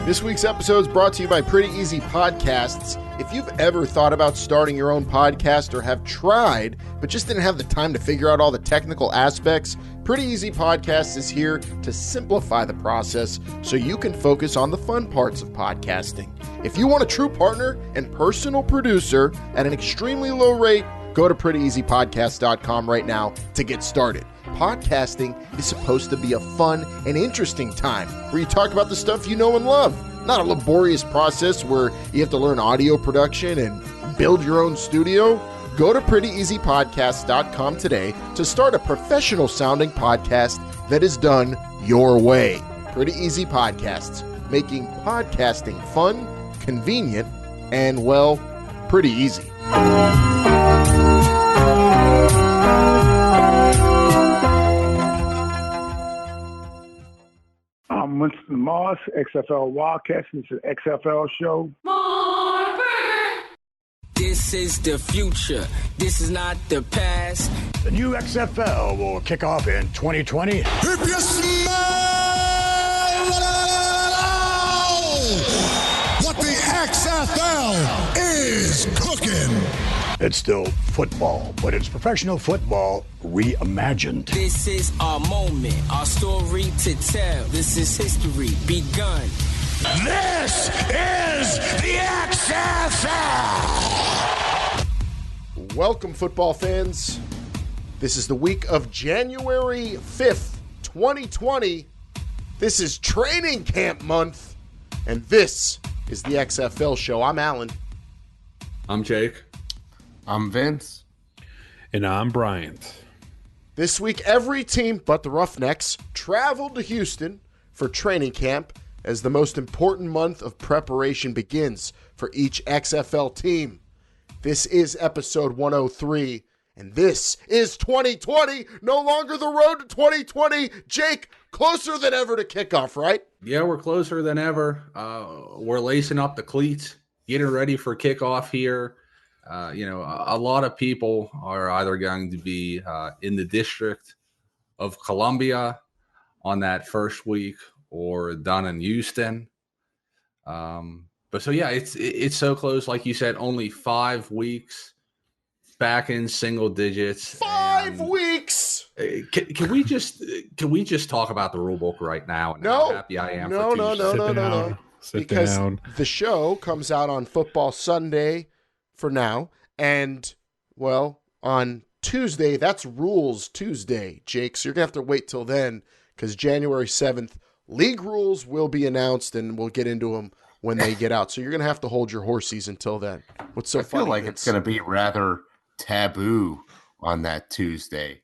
This week's episode is brought to you by Pretty Easy Podcasts. If you've ever thought about starting your own podcast or have tried, but just didn't have the time to figure out all the technical aspects, Pretty Easy Podcasts is here to simplify the process so you can focus on the fun parts of podcasting. If you want a true partner and personal producer at an extremely low rate, go to prettyeasypodcast.com right now to get started. Podcasting is supposed to be a fun and interesting time where you talk about the stuff you know and love, not a laborious process where you have to learn audio production and build your own studio. Go to prettyeasypodcast.com today to start a professional sounding podcast that is done your way. Pretty Easy Podcasts, making podcasting fun, convenient, and, well, pretty easy. I'm Winston Moss, XFL Wildcats, and it's an XFL Show. This is the future. This is not the past. The new XFL will kick off in 2020. If you smell what the XFL is cooking. It's still football, but it's professional football reimagined. This is our moment, our story to tell. This is history begun. This is the XFL! Welcome, football fans. This is the week of January 5th, 2020. This is training camp month, and this is the XFL Show. I'm Alan. I'm Jake. I'm Vince. And I'm Bryant. This week, every team but the Roughnecks traveled to Houston for training camp as the most important month of preparation begins for each XFL team. This is episode 103, and this is 2020, no longer the road to 2020. Jake, closer than ever to kickoff, right? Yeah, we're closer than ever. We're lacing up the cleats, getting ready for kickoff here. A lot of people are either going to be in the District of Columbia on that first week or done in Houston. It's so close. Like you said, only 5 weeks back in single digits. 5 weeks. Can we just talk about the rule book right now and how happy I am? No. Sit because down. The show comes out on Football Sunday for now, and, well, on Tuesday, that's Rules Tuesday, Jake, so you're going to have to wait till then, because January 7th, league rules will be announced, and we'll get into them when they get out, so you're going to have to hold your horses until then. What's so funny? I feel like it's going to be rather taboo on that Tuesday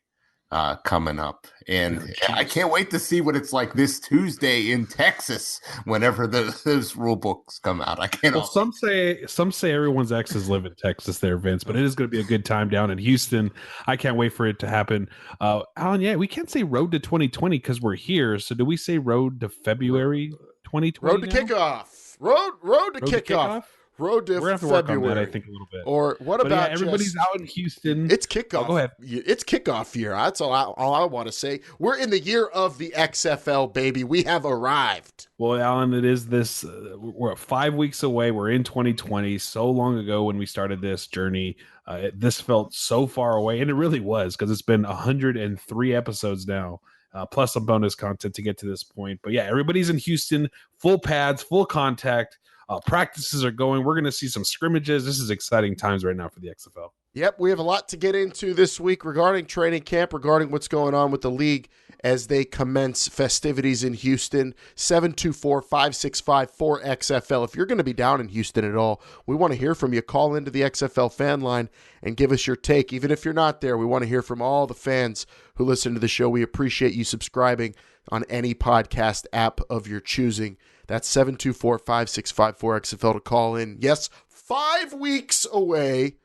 coming up, and I can't wait to see what it's like this Tuesday in Texas whenever those rule books come out. I can't. Well, some say everyone's exes live in Texas there, Vince, but it is going to be a good time down in Houston. I can't wait for it to happen. Alan, we can't say road to 2020 because we're here. So do we say road to February 2020? Road to kickoff. Road to kickoff. Road to We're going to have to February. work on that, I think, a little bit. Or what about everybody's out in Houston. It's kickoff. Go ahead. It's kickoff year. That's all I want to say. We're in the year of the XFL, baby. We have arrived. Well, Alan, it is this. We're 5 weeks away. We're in 2020. So long ago when we started this journey, this felt so far away, and it really was, because it's been 103 episodes now. Plus some bonus content to get to this point. But yeah, everybody's in Houston, full pads, full contact. Practices are going. We're going to see some scrimmages. This is exciting times right now for the XFL. Yep, we have a lot to get into this week regarding training camp, regarding what's going on with the league as they commence festivities in Houston. 724-565-4XFL. If you're going to be down in Houston at all, we want to hear from you. Call into the XFL fan line and give us your take. Even if you're not there, we want to hear from all the fans who listen to the show. We appreciate you subscribing on any podcast app of your choosing. That's 724-565-4XFL to call in. Yes, 5 weeks away.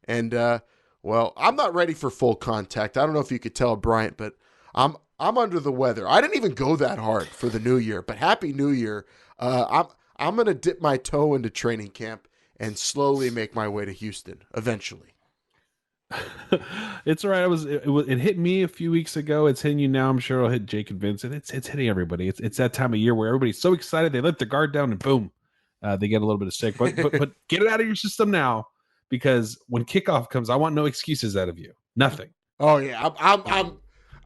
And, I'm not ready for full contact. I don't know if you could tell, Bryant, but I'm under the weather. I didn't even go that hard for the new year, but Happy New Year. I'm going to dip my toe into training camp and slowly make my way to Houston eventually. It's all right. It hit me a few weeks ago. It's hitting you now. I'm sure it'll hit Jake and Vince, and it's hitting everybody. It's that time of year where everybody's so excited they let their guard down and boom, they get a little bit of sick. But get it out of your system now, because when kickoff comes, I want no excuses out of you. Nothing. Oh yeah,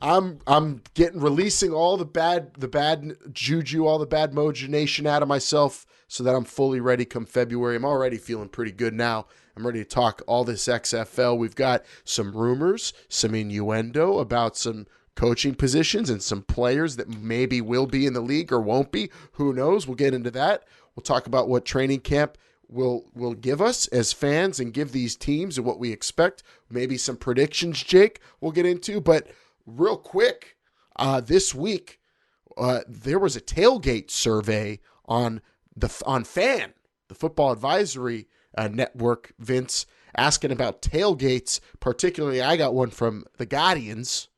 I'm releasing all the bad juju, all the bad mojonation out of myself, so that I'm fully ready come February. I'm already feeling pretty good now. I'm ready to talk all this XFL. We've got some rumors, some innuendo about some coaching positions and some players that maybe will be in the league or won't be. Who knows? We'll get into that. We'll talk about what training camp will give us as fans and give these teams and what we expect. Maybe some predictions, Jake, we'll get into. But real quick, this week, there was a tailgate survey on FAN, the Football Advisory Network, Vince, asking about tailgates. Particularly, I got one from the Guardians,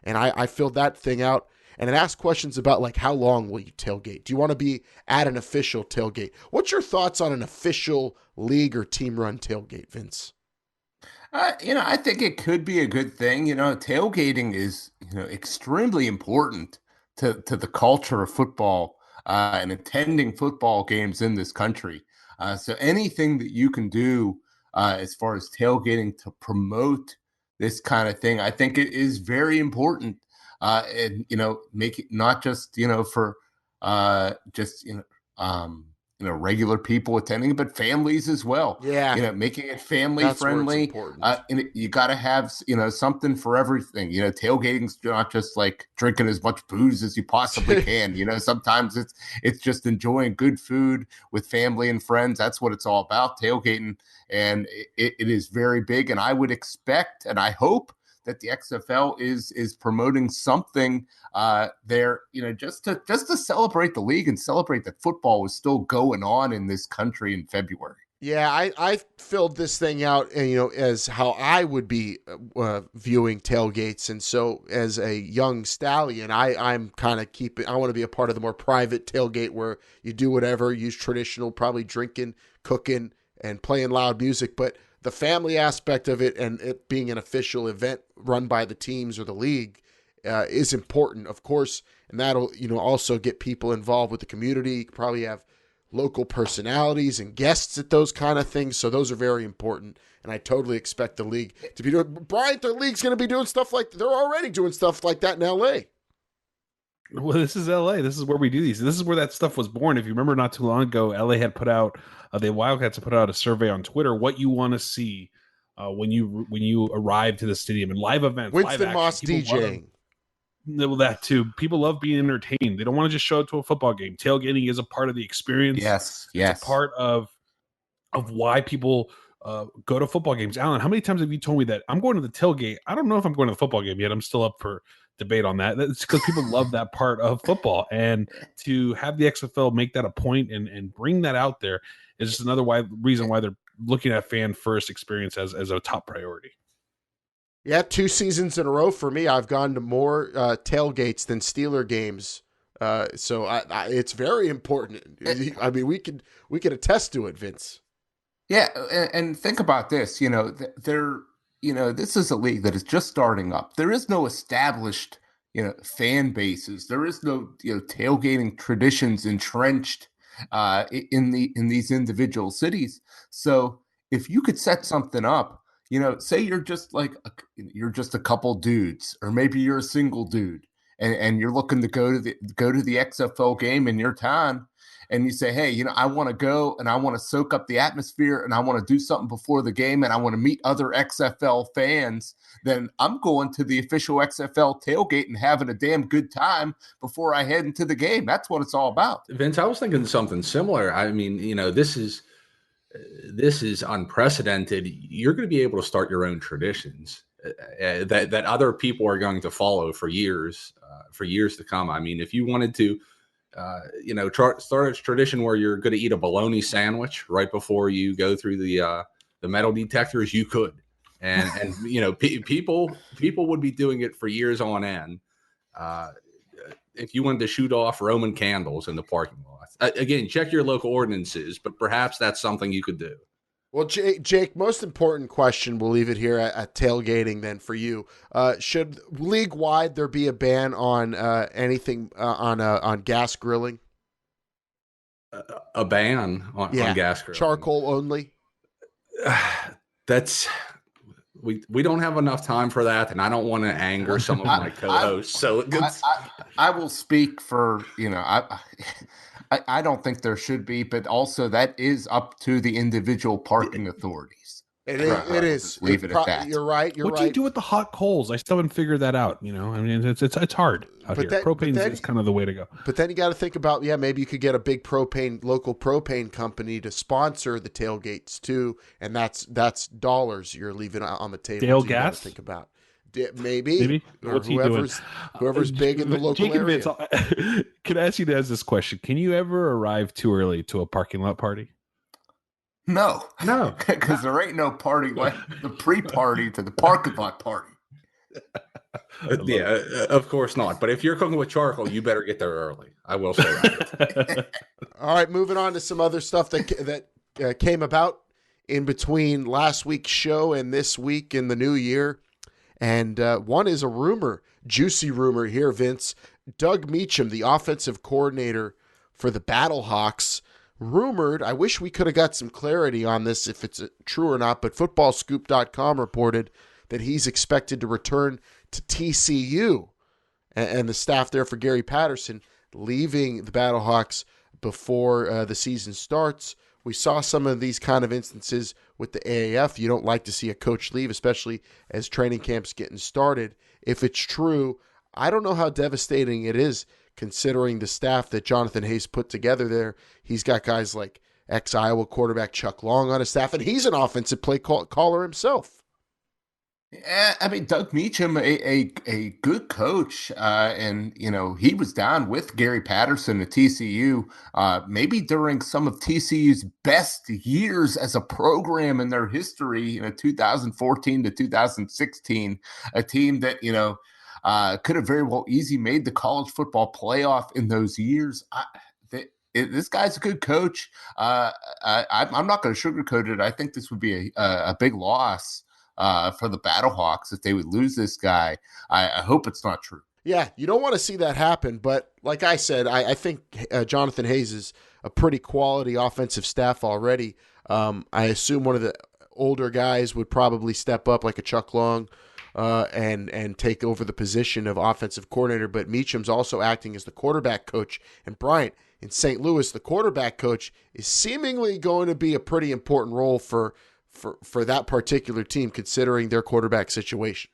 and I filled that thing out. And it asked questions about, like, how long will you tailgate? Do you want to be at an official tailgate? What's your thoughts on an official league or team-run tailgate, Vince? I think it could be a good thing. Tailgating is, extremely important to the culture of football and attending football games in this country. So anything that you can do as far as tailgating to promote this kind of thing, I think it is very important. And make it not just for regular people attending, but families as well. Yeah, making it family friendly. And you got to have something for everything. Tailgating's not just like drinking as much booze as you possibly can. Sometimes it's just enjoying good food with family and friends. That's what it's all about, tailgating, and it is very big. And I would expect, and I hope, that the XFL is promoting something there, just to celebrate the league and celebrate that football was still going on in this country in February. Yeah, I filled this thing out, as how I would be viewing tailgates, and so as a young stallion, I'm kind of I want to be a part of the more private tailgate where you do whatever, use traditional, probably drinking, cooking, and playing loud music, but the family aspect of it and it being an official event run by the teams or the league is important, of course, and that'll also get people involved with the community. You could probably have local personalities and guests at those kind of things, so those are very important, and I totally expect the league to be doing. Bryant, their league's going to be doing stuff like they're already doing stuff like that in LA. Well, this is LA. This is where we do these. This is where that stuff was born. If you remember, not too long ago, LA had put out the Wildcats had put out a survey on Twitter what you want to see when you arrive to the stadium, and live events. Winston live Moss DJing. Well, that too. People love being entertained. They don't want to just show up to a football game. Tailgating is a part of the experience. Yes. It's a part of why people go to football games. Alan, how many times have you told me that I'm going to the tailgate? I don't know if I'm going to the football game yet. I'm still up for debate on that. That's because people love that part of football, and to have the XFL make that a point and bring that out there is just another reason why they're looking at fan first experience as a top priority. Yeah, 2 seasons in a row for me, I've gone to more tailgates than Steeler games. So it's very important. I mean, we could attest to it, Vince. Yeah, and think about this. This is a league that is just starting up. There is no established, fan bases. There is no, tailgating traditions entrenched in these individual cities. So if you could set something up, say you're just a couple dudes, or maybe you're a single dude, and you're looking to go to the XFL game in your town, and you say, hey, I want to go and I want to soak up the atmosphere and I want to do something before the game and I want to meet other XFL fans, then I'm going to the official XFL tailgate and having a damn good time before I head into the game. That's what it's all about. Vince, I was thinking something similar. I mean, this is unprecedented. You're going to be able to start your own traditions that other people are going to follow for years to come. I mean, if you wanted to, start a tradition where you're going to eat a bologna sandwich right before you go through the metal detectors, you could, and people would be doing it for years on end. If you wanted to shoot off Roman candles in the parking lot, again, check your local ordinances, but perhaps that's something you could do. Well, Jake, most important question, we'll leave it here at tailgating then for you. Should league-wide there be a ban on anything on gas grilling? A ban on gas grilling. Charcoal only? That's we don't have enough time for that, and I don't want to anger some of my co-hosts. I will speak for, I don't think there should be, but also that is up to the individual parking authorities. It is. Leave it at that. You're right. What do you do with the hot coals? I still haven't figured that out. I mean, it's hard out here. Propane is kind of the way to go. But then you got to think about, maybe you could get a big local propane company to sponsor the tailgates too, and that's dollars you're leaving on the table. Dale so Gas? Think about maybe or what's whoever's big in the local area. Vince, can I ask you to ask this question? Can you ever arrive too early to a parking lot party? No, because there ain't no party like the pre-party to the parking lot party. Yeah, of course not. But if you're cooking with charcoal, you better get there early. I will say that. All right, moving on to some other stuff that came about in between last week's show and this week in the new year. And one is a juicy rumor here, Vince. Doug Meacham, the offensive coordinator for the BattleHawks, rumored, I wish we could have got some clarity on this if it's true or not, but footballscoop.com reported that he's expected to return to TCU and the staff there for Gary Patterson, leaving the BattleHawks before the season starts. We saw some of these kind of instances with the AAF. You don't like to see a coach leave, especially as training camp's getting started. If it's true, I don't know how devastating it is considering the staff that Jonathan Hayes put together there. He's got guys like ex-Iowa quarterback Chuck Long on his staff, and he's an offensive play caller himself. Yeah, I mean, Doug Meacham, a good coach, and, he was down with Gary Patterson at TCU, maybe during some of TCU's best years as a program in their history, 2014 to 2016, a team that, could have very well easily made the college football playoff in those years. This guy's a good coach. I'm not going to sugarcoat it. I think this would be a big loss for the BattleHawks if they would lose this guy. I hope it's not true. Yeah, you don't want to see that happen. But like I said, I think Jonathan Hayes is a pretty quality offensive staff already. I assume one of the older guys would probably step up, like a Chuck Long, and take over the position of offensive coordinator. But Meacham's also acting as the quarterback coach. And Bryant, in St. Louis, the quarterback coach is seemingly going to be a pretty important role for that particular team, considering their quarterback situation.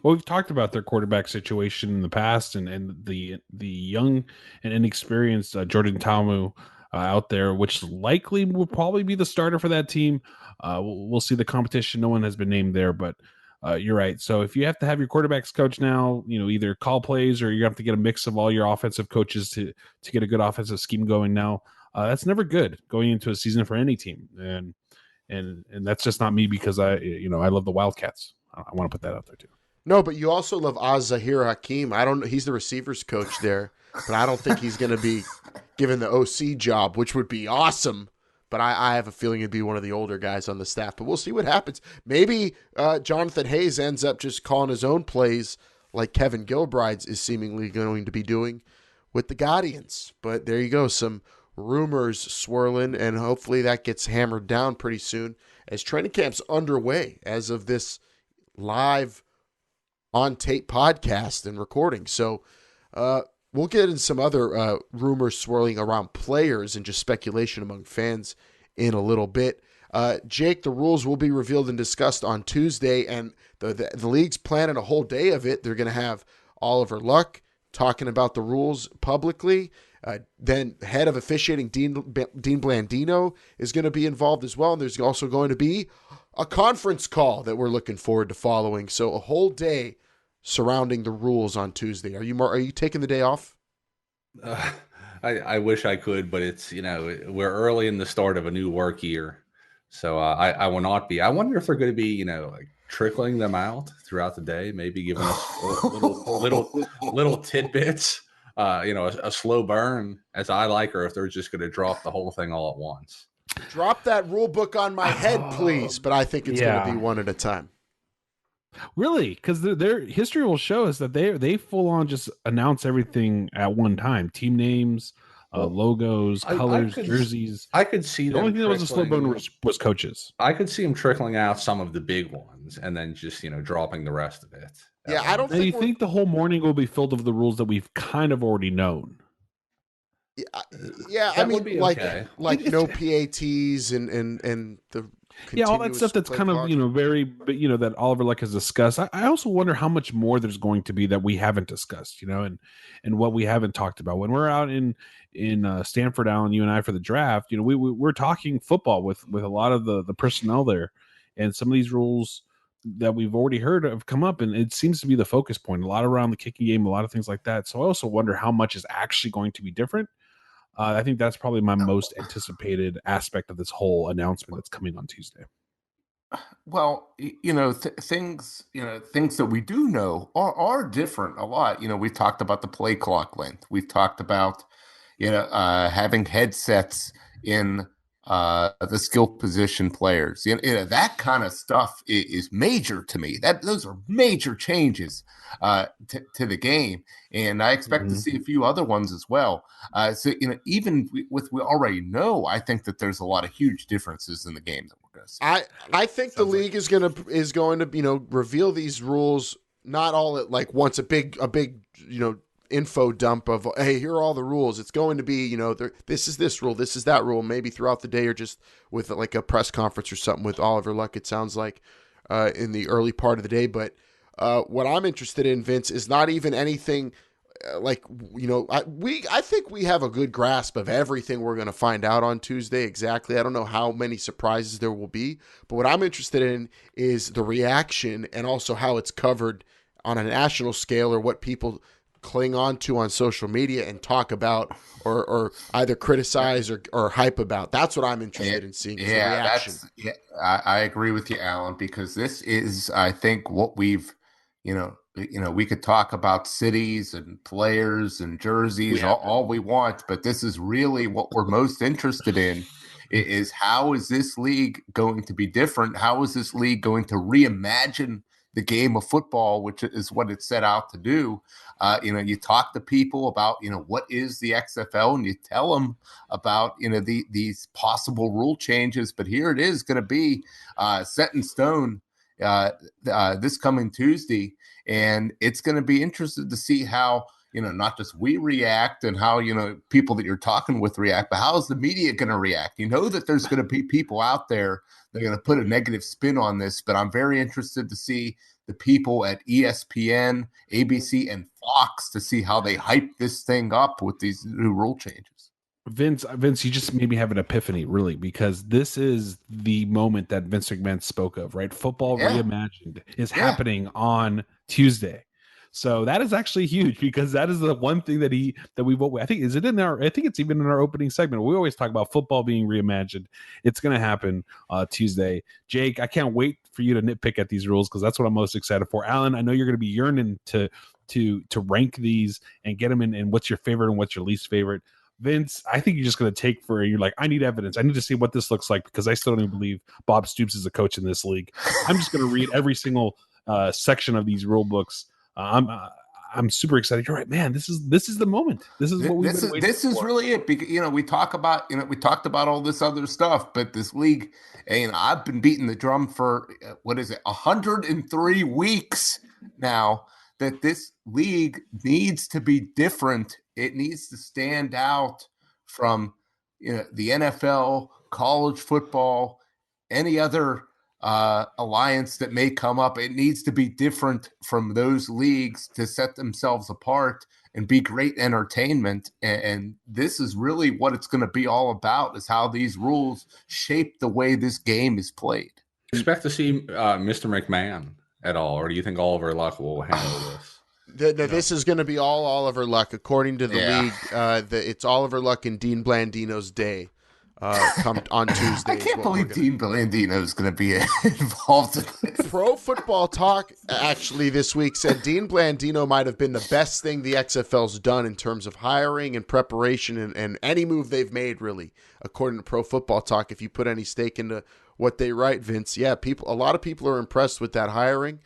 Well, we've talked about their quarterback situation in the past, and the young and inexperienced Jordan Ta'amu out there, which likely will probably be the starter for that team. We'll see the competition. No one has been named there, but you're right. So if you have to have your quarterbacks coach now, either call plays or you have to get a mix of all your offensive coaches to get a good offensive scheme going now. That's never good going into a season for any team. And that's just not me, because I love the Wildcats. I want to put that out there too. No, but you also love Zahir Hakim. I don't know. He's the receivers coach there, but I don't think he's going to be given the OC job, which would be awesome. But I have a feeling it'd be one of the older guys on the staff. But we'll see what happens. Maybe Jonathan Hayes ends up just calling his own plays like Kevin Gilbride is seemingly going to be doing with the Guardians. But there you go. Some rumors swirling, and hopefully that gets hammered down pretty soon as training camp's underway as of this live on tape podcast and recording. So we'll get in some other rumors swirling around players and just speculation among fans in a little bit. Jake, the rules will be revealed and discussed on Tuesday, and the league's planning a whole day of it. They're going to have Oliver Luck talking about the rules publicly. Then head of officiating Dean Blandino is going to be involved as well. And there's also going to be a conference call that we're looking forward to following. So a whole day surrounding the rules on Tuesday. Are you taking the day off? I wish I could, but it's, we're early in the start of a new work year. So I will not be. I wonder if they're going to be, trickling them out throughout the day, maybe giving us little tidbits. A slow burn, as I like, or if they're just going to drop the whole thing all at once. Drop that rule book on my head, please. But I think it's going to be one at a time. Really? Because their history will show us that they full on just announce everything at one time. Team names, logos, colors, jerseys. I could see the only thing that was a slow burn was coaches. I could see them trickling out some of the big ones and then just dropping the rest of it. Yeah, I don't think. Do you think the whole morning will be filled with the rules that we've kind of already known? Yeah. I mean, like no PATs and the. All that stuff that's kind of very, that Oliver Luck has discussed. I also wonder how much more there's going to be that we haven't discussed, and what we haven't talked about. When we're out in Stanford, Alan, you and I for the draft, we're talking football with a lot of the personnel there, and some of these rules that we've already heard have come up, and it seems to be the focus point. A lot around the kicking game, a lot of things like that. So I also wonder how much is actually going to be different. I think that's probably my most anticipated aspect of this whole announcement that's coming on Tuesday. Well, things that we do know are different a lot. We've talked about the play clock length. We've talked about, having headsets in the skill position players. That kind of stuff is major to me. Those are major changes to the game, and I expect to see a few other ones as well. So even with we already know, I think that there's a lot of huge differences in the game that we're going to see. I think the league is going to reveal these rules not all at like once, a big info dump of, hey, here are all the rules. It's going to be, this is this rule, this is that rule, maybe throughout the day or just with like a press conference or something with Oliver Luck, it sounds like, in the early part of the day. But what I'm interested in, Vince, is not even anything I think we have a good grasp of everything we're going to find out on Tuesday. Exactly. I don't know how many surprises there will be, but what I'm interested in is the reaction and also how it's covered on a national scale, or what people cling on to on social media and talk about or either criticize or hype about. That's what I'm interested in seeing. I agree with you, Alan, because this is, I think, what we've, we could talk about cities and players and jerseys all we want, but this is really what we're most interested in, is how is this league going to be different? How is this league going to reimagine the game of football, which is what it's set out to do? You talk to people about, what is the XFL, and you tell them about, these possible rule changes. But here it is going to be set in stone this coming Tuesday. And it's going to be interesting to see how, not just we react and how, people that you're talking with react, but how is the media going to react? That there's going to be people out there that are going to put a negative spin on this, but I'm very interested to see the people at ESPN, ABC, and Fox to see how they hype this thing up with these new rule changes. Vince, you just made me have an epiphany, really, because this is the moment that Vince McMahon spoke of, right? Football Reimagined is happening on Tuesday. So that is actually huge, because that is the one thing that I think it's even in our opening segment. We always talk about football being reimagined. It's going to happen Tuesday. Jake, I can't wait for you to nitpick at these rules, because that's what I'm most excited for. Alan, I know you're going to be yearning to rank these and get them in, and what's your favorite and what's your least favorite. Vince, I think you're just going to you're like, I need evidence. I need to see what this looks like, because I still don't even believe Bob Stoops is a coach in this league. I'm just going to read every single section of these rule books. I'm super excited. You're right, man. This is the moment. This is what we've been waiting for. This is really it. Because, we talked about all this other stuff, but this league, I've been beating the drum for 103 weeks now, that this league needs to be different. It needs to stand out from the NFL, college football, any other alliance that may come up. It needs to be different from those leagues to set themselves apart and be great entertainment. And this is really what it's going to be all about, is how these rules shape the way this game is played. Expect to see Mr. McMahon at all, or do you think Oliver Luck will handle this? This is going to be all Oliver Luck, according to the league. It's Oliver Luck and Dean Blandino's day. come on Tuesday. I can't believe Dean Blandino is going to be involved in this. Pro Football Talk actually this week said Dean Blandino might have been the best thing the XFL's done in terms of hiring and preparation and any move they've made, really, according to Pro Football Talk. If you put any stake into what they write, Vince, a lot of people are impressed with that hiring.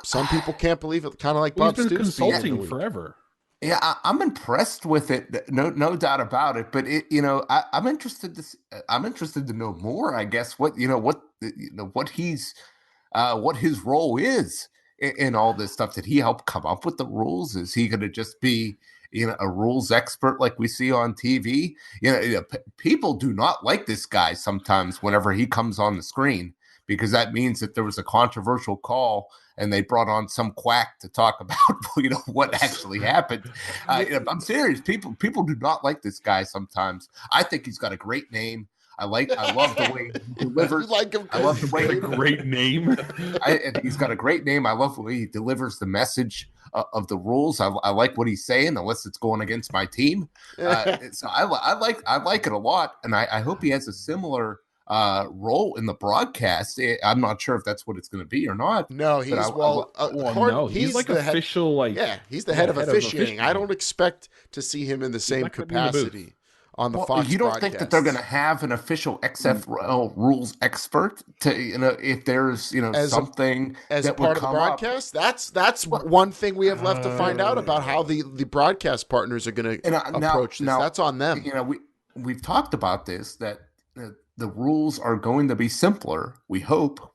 Some people can't believe it, kind of like Bob Stoops. He's been consulting forever. Yeah, I'm impressed with it. No doubt about it. But I'm interested to know more. I guess what his role is in all this stuff. Did he help come up with the rules? Is he going to just be a rules expert like we see on TV? People do not like this guy sometimes whenever he comes on the screen, because that means that there was a controversial call and they brought on some quack to talk about, what actually happened. I'm serious. People do not like this guy sometimes. I think he's got a great name. I love the way he delivers. I love the way great name. He's got a great name. I love the way he delivers the message of the rules. I like what he's saying, unless it's going against my team. So I like it a lot, and I hope he has a similar role in the broadcast. I'm not sure if that's what it's going to be or not. No, he's he's like official, he's the head of officiating. I don't expect to see him in the same capacity on the Fox. You don't think that they're going to have an official XFL rules expert to if there's something as that part would of the broadcast? That's one thing we have left to find out about how the broadcast partners are going to approach this. That's on them. We've talked about this, that the rules are going to be simpler. We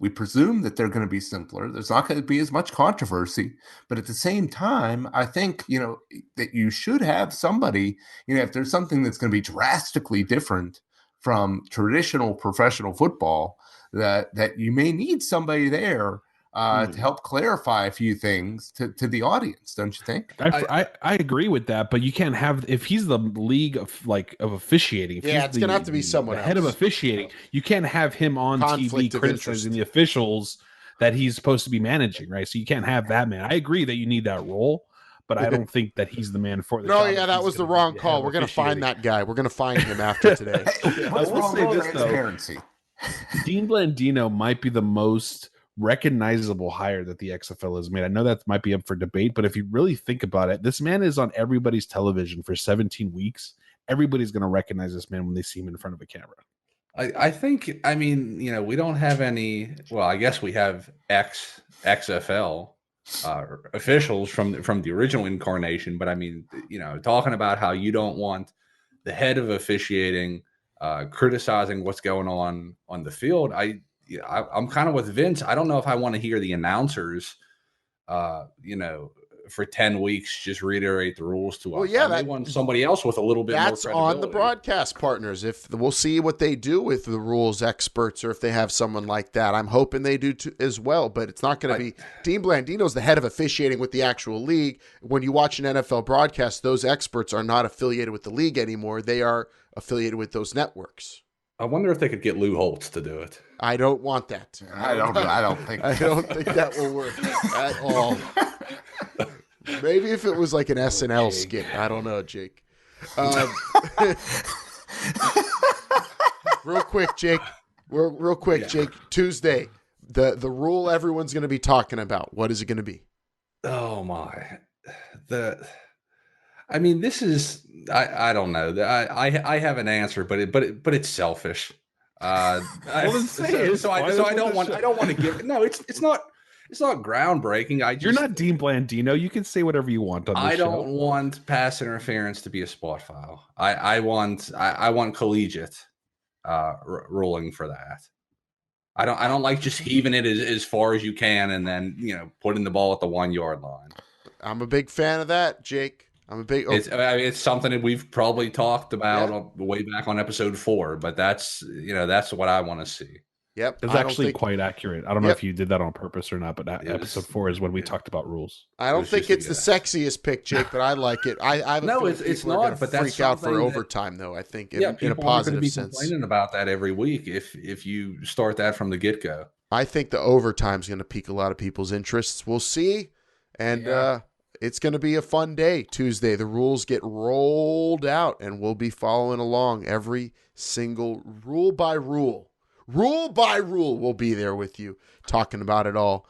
presume that they're going to be simpler. There's not going to be as much controversy, but at the same time, I think, that you should have somebody, if there's something that's going to be drastically different from traditional professional football, that you may need somebody there to help clarify a few things to the audience, don't you think? I agree with that, but you can't have, if he's the league of officiating. It's going to have to be someone else. Head of officiating. You can't have him on TV criticizing the officials that he's supposed to be managing, right? So you can't have that man. I agray that you need that role, but I don't think that he's the man for the job. That was the wrong call. We're going to find that guy. We're going to find him after today. I will say this, though. Dean Blandino might be the most recognizable hire that the XFL has made. I know that might be up for debate, but if you really think about it, this man is on everybody's television for 17 weeks. Everybody's going to recognize this man when they see him in front of a camera. I think, we don't have any, well, I guess we have XFL officials from the original incarnation, but talking about how you don't want the head of officiating criticizing what's going on the field, I'm kind of with Vince. I don't know if I want to hear the announcers, for 10 weeks just reiterate the rules to us. I want somebody else with a little bit more credibility. That's on the broadcast partners. If we'll see what they do with the rules experts, or if they have someone like that. I'm hoping they do as well, but it's not going to be. Dean Blandino's the head of officiating with the actual league. When you watch an NFL broadcast, those experts are not affiliated with the league anymore. They are affiliated with those networks. I wonder if they could get Lou Holtz to do it. I don't want that. I don't think that will work at all. Maybe if it was like an SNL skit. I don't know, Jake. Real quick, Jake. Jake. Tuesday, the rule everyone's going to be talking about. What is it going to be? Oh my! This is. I don't know. I have an answer, but it's selfish. I don't want to give. No, it's not. It's not groundbreaking. You're not Dean Blandino. You can say whatever you want on this show. I don't want pass interference to be a spot foul. I want collegiate ruling for that. I don't like just heaving it as far as you can and then putting the ball at the 1 yard line. I'm a big fan of that, Jake. It's something that we've probably talked about way back on episode 4, but that's what I want to see. Yep, it's actually quite accurate. I don't know if you did that on purpose or not, but episode 4 is when we talked about rules. I don't think it's the sexiest pick, Jake, but I like it. It's not. But that's freak out for overtime, though. I think in a positive sense. Complaining about that every week if you start that from the get go. I think the overtime is going to pique a lot of people's interests. We'll see, and it's going to be a fun day Tuesday. The rules get rolled out, and we'll be following along every single rule by rule. Rule by rule, we'll be there with you talking about it all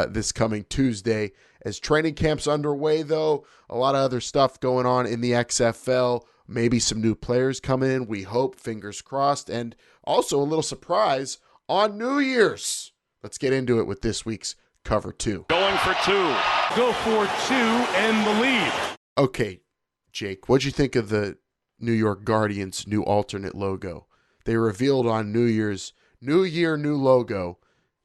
this coming Tuesday. As training camp's underway, though, a lot of other stuff going on in the XFL. Maybe some new players coming in. We hope, fingers crossed. And also a little surprise on New Year's. Let's get into it with this week's Cover 2. Going for 2. Go for 2 and the lead. Okay, Jake, what'd you think of the New York Guardians' new alternate logo? They revealed on New Year's, new year, new logo.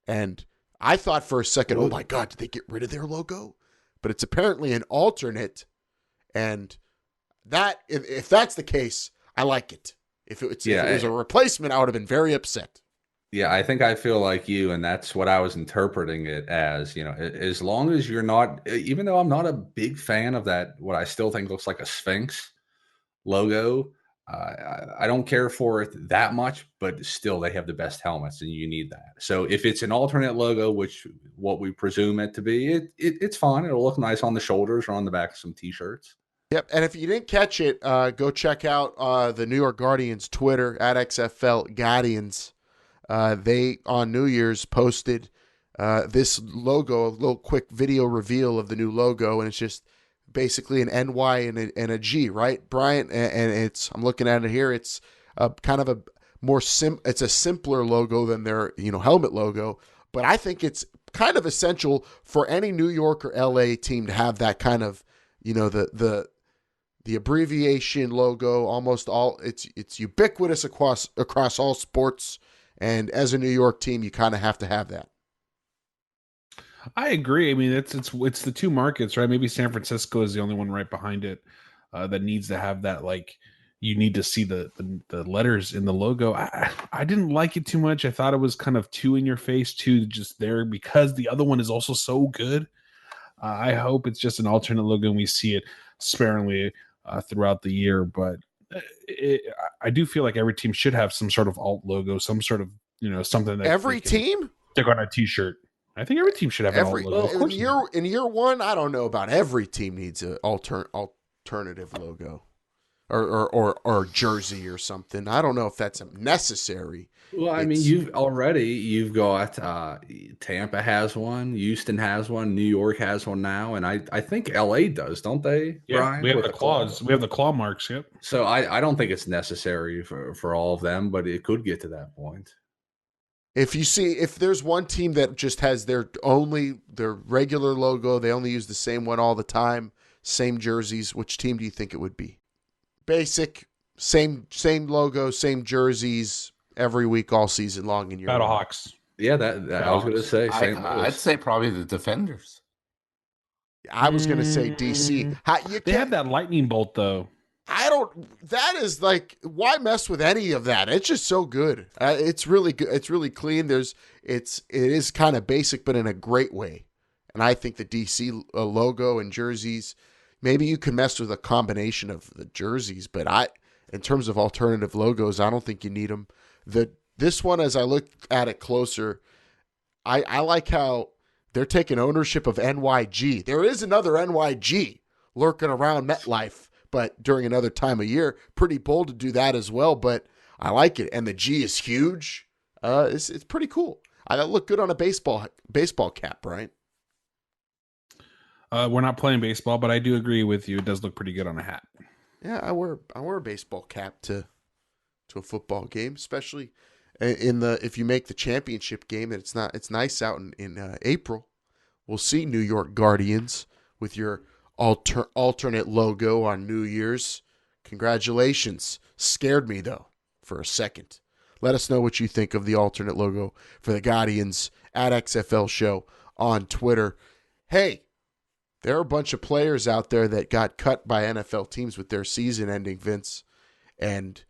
And I thought for a second, oh my God, did they get rid of their logo? But it's apparently an alternate. And that, if that's the case, I like it. If it was a replacement, I would have been very upset. Yeah, I think I feel like you, and that's what I was interpreting it as. As long as you're not, even though I'm not a big fan of that, what I still think looks like a Sphinx logo, I don't care for it that much, but still they have the best helmets, and you need that. So if it's an alternate logo, which what we presume it to be, it's fine. It'll look nice on the shoulders or on the back of some T-shirts. Yep, and if you didn't catch it, go check out the New York Guardians Twitter at XFL Guardians. They, on New Year's, posted this logo, a little quick video reveal of the new logo, and it's just basically an NY and a G, right, Bryant? And it's, I'm looking at it here, it's kind of a more it's a simpler logo than their helmet logo, but I think it's kind of essential for any New York or LA team to have that kind of the abbreviation logo. Almost all it's ubiquitous across all sports. And as a New York team, you kind of have to have that. I agree. I mean, it's the two markets, right? Maybe San Francisco is the only one right behind it that needs to have that. Like, you need to see the letters in the logo. I didn't like it too much. I thought it was kind of too in your face, too just there, because the other one is also so good. I hope it's just an alternate logo and we see it sparingly throughout the year, but I do feel like every team should have some sort of alt logo, some sort of something that every team stick on a T-shirt. I think every team should have an alt logo. In year one, I don't know about every team needs an alternative logo or jersey or something. I don't know if that's necessary. Well, I mean, you've got Tampa has one, Houston has one, New York has one now, and I think LA does, don't they? Yeah, Brian? we have the claws. We have the claw marks. Yep. So I don't think it's necessary for all of them, but it could get to that point. If there's one team that just has their regular logo, they only use the same one all the time, same jerseys, which team do you think it would be? Basic, same logo, same jerseys every week, all season long in your BattleHawks. Yeah, that I was going to say. I'd say probably the Defenders. I was going to say DC. They have that lightning bolt though. That is like, why mess with any of that? It's just so good. It's really good. It's really clean. It is kind of basic, but in a great way. And I think the DC logo and jerseys, maybe you can mess with a combination of the jerseys, but in terms of alternative logos, I don't think you need them. This one, as I look at it closer, I like how they're taking ownership of NYG. There is another NYG lurking around MetLife, but during another time of year. Pretty bold to do that as well, but I like it. And the G is huge. It's pretty cool. That look good on a baseball cap, right? We're not playing baseball, but I do agree with you. It does look pretty good on a hat. Yeah, I wear a baseball cap to a football game, especially if you make the championship game, and it's nice out in April. We'll see New York Guardians with your alternate logo on New Year's. Congratulations. Scared me though for a second. Let us know what you think of the alternate logo for the Guardians at XFL Show on Twitter. Hey, there are a bunch of players out there that got cut by NFL teams with their season ending, Vince. And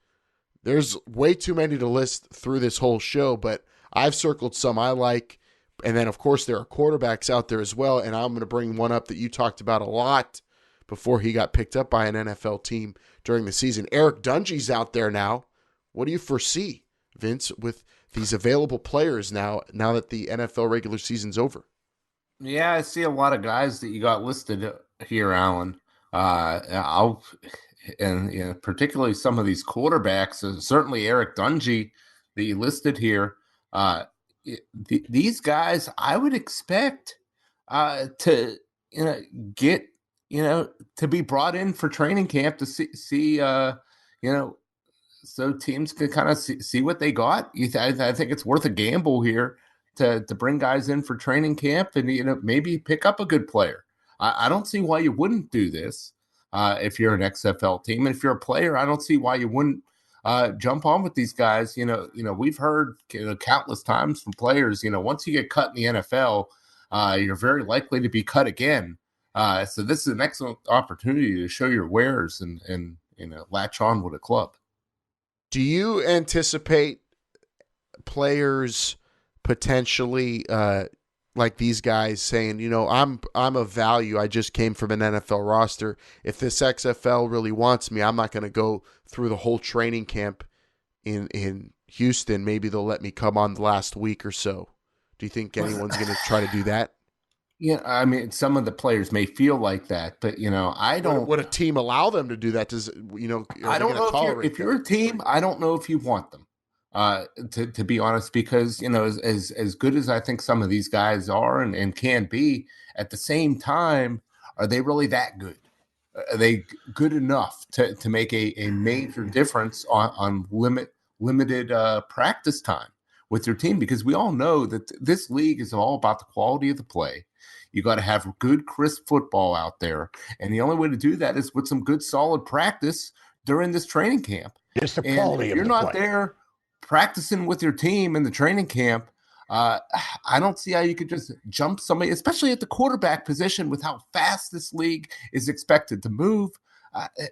there's way too many to list through this whole show, but I've circled some I like. And then, of course, there are quarterbacks out there as well. And I'm going to bring one up that you talked about a lot before he got picked up by an NFL team during the season. Eric Dungy's out there now. What do you foresee, Vince, with these available players now that the NFL regular season's over? Yeah, I see a lot of guys that you got listed here, Alan. And particularly some of these quarterbacks, certainly Eric Dungy that you listed here. These guys, I would expect to get to be brought in for training camp to see so teams can kind of see what they got. I think it's worth a gamble here to bring guys in for training camp and maybe pick up a good player. I don't see why you wouldn't do this if you're an XFL team, and if you're a player, I don't see why you wouldn't jump on with these guys. We've heard countless times from players. Once you get cut in the NFL, you're very likely to be cut again. So this is an excellent opportunity to show your wares and latch on with a club. Do you anticipate players potentially like these guys saying, I'm of value. I just came from an NFL roster. If this XFL really wants me, I'm not going to go through the whole training camp in Houston. Maybe they'll let me come on the last week or so. Do you think anyone's going to try to do that? Yeah, I mean, some of the players may feel like that, but I don't. Would a team allow them to do that? Does I don't know if you're a team. I don't know if you want them. To be honest, because as good as I think some of these guys are and can be, at the same time, are they really that good? Are they good enough to make a major difference on limited practice time with your team? Because we all know that this league is all about the quality of the play. You got to have good, crisp football out there, and the only way to do that is with some good, solid practice during this training camp. It's the quality if you're of the not play. there practicing with your team in the training camp, I don't see how you could just jump somebody, especially at the quarterback position, with how fast this league is expected to move.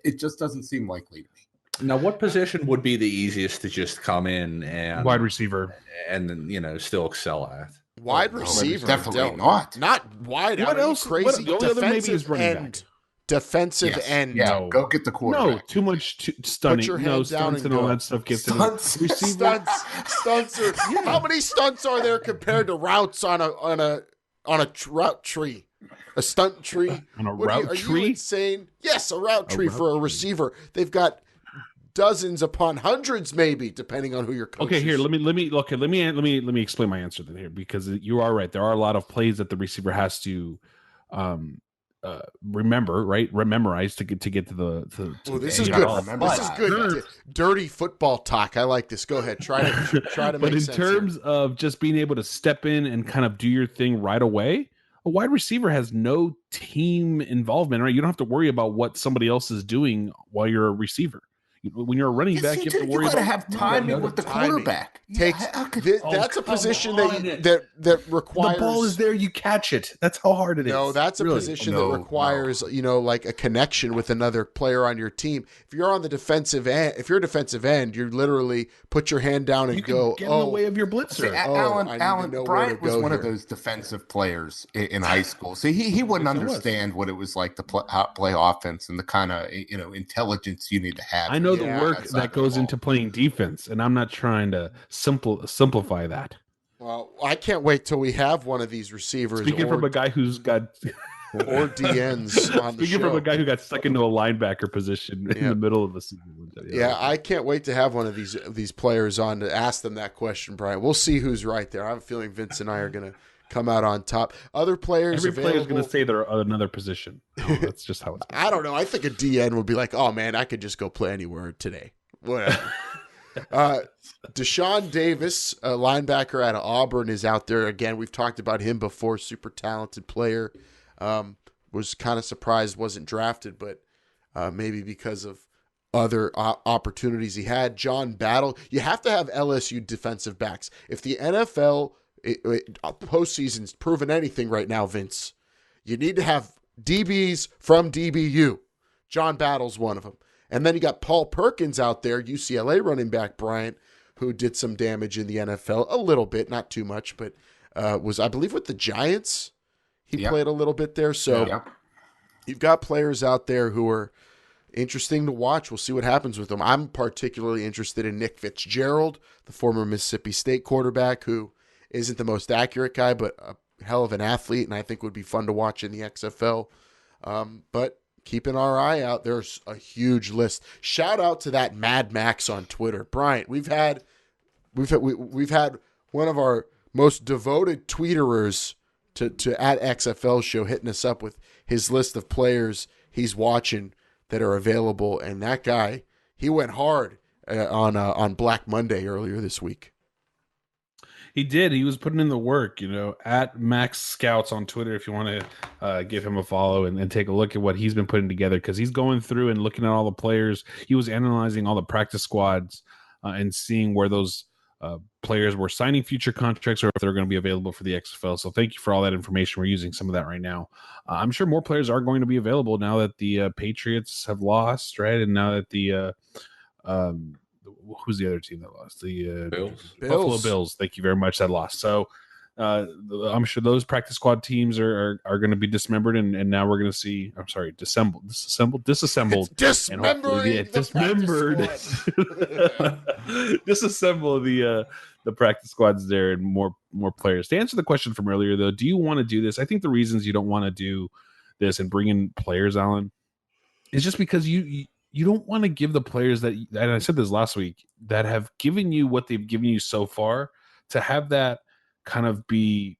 It just doesn't seem likely to me. Now, what position would be the easiest to just come in and wide receiver, and then still excel at? Wide receiver, definitely not wide. What else? Crazy. The only other maybe is running back. Defensive end. Yeah, No. go get the quarterback. No, too much stunning. Put your hands down stunts and and all go. that stuff gets in Stunts. the receiver. Stunts are, how many stunts are there compared to routes on a route tree? A stunt tree? On a What route are tree? you insane? Yes, a route tree route for a tree. receiver. They've got dozens upon hundreds, maybe, depending on who your coach Okay, is. here, let me explain my answer then here, because you are right. There are a lot of plays that the receiver has to memorize to get to the. Oh, this is you good. gotta remember This is that. good. Dirty football talk. I like this. Go ahead. Try to But make in sense terms here. of just being able to step in and kind of do your thing right away, a wide receiver has no team involvement, right? You don't have to worry about what somebody else is doing while you're a receiver. When you're a running back, you have to worry You got to about have timing with the timing. quarterback. Takes that's a position that requires the ball is there, you catch it. That's how hard it is. No, that's a position that requires, like a connection with another player on your team. If you're on the defensive end, if you're a defensive end, you literally put your hand down and you go, can get in the way of your blitzer. See, I need to Alan know where Bryant to was go one of here. those defensive players in high school. So he wouldn't understand what it was like to play offense and the kind of intelligence you need to have. I know Yeah, the work that goes into playing defense, and I'm not trying to simplify that. Well, I can't wait till we have one of these receivers Speaking from a guy who's got or DNs on the speaking show. from a guy who got stuck into a linebacker position in the middle of the season. Yeah, I can't wait to have one of these players on to ask them that question, Brian. We'll see who's right there. I have a feeling Vince and I are going to come out on top. Other players Every player is available. going to say they're another position. No, that's just how it's. I don't know. I think a DN would be like, oh, man, I could just go play anywhere today. Whatever. Desean Davis, a linebacker out of Auburn, is out there. Again, we've talked about him before. Super talented player. Was kind of surprised wasn't drafted, but maybe because of other opportunities he had. John Battle. You have to have LSU defensive backs. If the NFL postseason's proven anything right now, Vince, you need to have DBs from DBU. John Battle's one of them. And then you got Paul Perkins out there, UCLA running back, Bryant, who did some damage in the NFL, a little bit, not too much, but was, I believe, with the Giants. He played a little bit there. So you've got players out there who are interesting to watch. We'll see what happens with them. I'm particularly interested in Nick Fitzgerald, the former Mississippi State quarterback, who isn't the most accurate guy, but a hell of an athlete, and I think would be fun to watch in the XFL. But keeping our eye out, there's a huge list. Shout out to that Mad Max on Twitter, Bryant. We've had one of our most devoted tweeterers to at XFL Show hitting us up with his list of players he's watching that are available, and that guy, he went hard on Black Monday earlier this week. He did. He was putting in the work, at Max Scouts on Twitter. If you want to give him a follow and take a look at what he's been putting together, because he's going through and looking at all the players. He was analyzing all the practice squads and seeing where those players were signing future contracts or if they're going to be available for the XFL. So thank you for all that information. We're using some of that right now. I'm sure more players are going to be available now that the Patriots have lost, right? And now that the who's the other team that lost? The Bills. Buffalo Bills. Thank you very much. That lost. So I'm sure those practice squad teams are going to be dismembered, and now we're going to see. I'm sorry, disassembled. It's dismembering disassemble the practice squads there and more players. To answer the question from earlier, though, do you want to do this? I think the reasons you don't want to do this and bring in players, Alan, is just because you don't want to give the players that, and I said this last week, that have given you what they've given you so far, to have that kind of be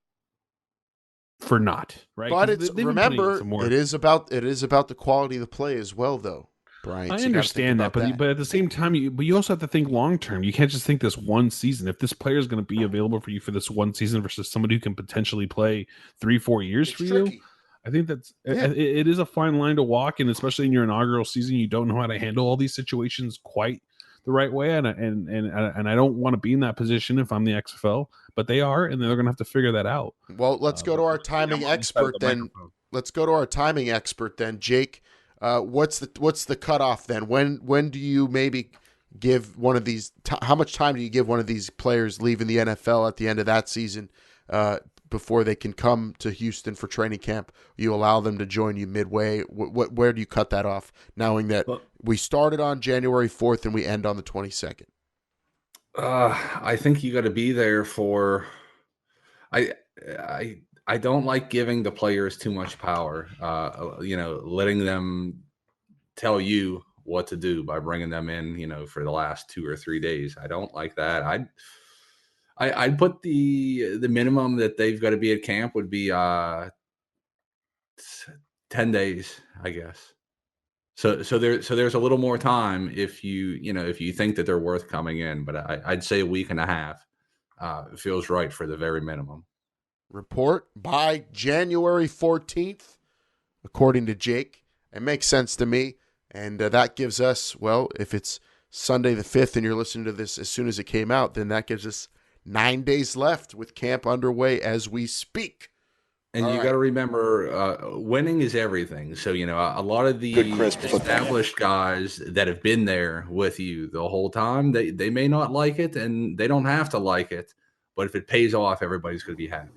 for naught, right? But remember, it is about the quality of the play as well, though, Brian. I understand that, but at the same time, you also have to think long term. You can't just think this one season. If this player is going to be available for you for this one season versus somebody who can potentially play 3-4 years for you, I think it is a fine line to walk, and especially in your inaugural season, you don't know how to handle all these situations quite the right way, and I don't want to be in that position if I'm the XFL, but they are, and they're going to have to figure that out. Well, let's go to our timing expert then. Let's go to our timing expert then, Jake. What's the cutoff then? When do you maybe give one of these? How much time do you give one of these players leaving the NFL at the end of that season before they can come to Houston for training camp? You allow them to join you midway. Where do you cut that off, knowing that we started on January 4th and we end on the 22nd? I think you got to be there for. I don't like giving the players too much power. Letting them tell you what to do by bringing them in. For the last 2 or 3 days. I don't like that. I'd put the minimum that they've got to be at camp would be 10 days, I guess. So there's a little more time if you think that they're worth coming in, but I'd say a week and a half feels right for the very minimum. Report by January 14th, according to Jake. It makes sense to me, and that gives us, well, if it's Sunday the 5th and you're listening to this as soon as it came out, then that gives us 9 days left with camp underway as we speak. And you got to remember, winning is everything. So, a lot of the established guys that have been there with you the whole time, they may not like it, and they don't have to like it. But if it pays off, everybody's going to be happy.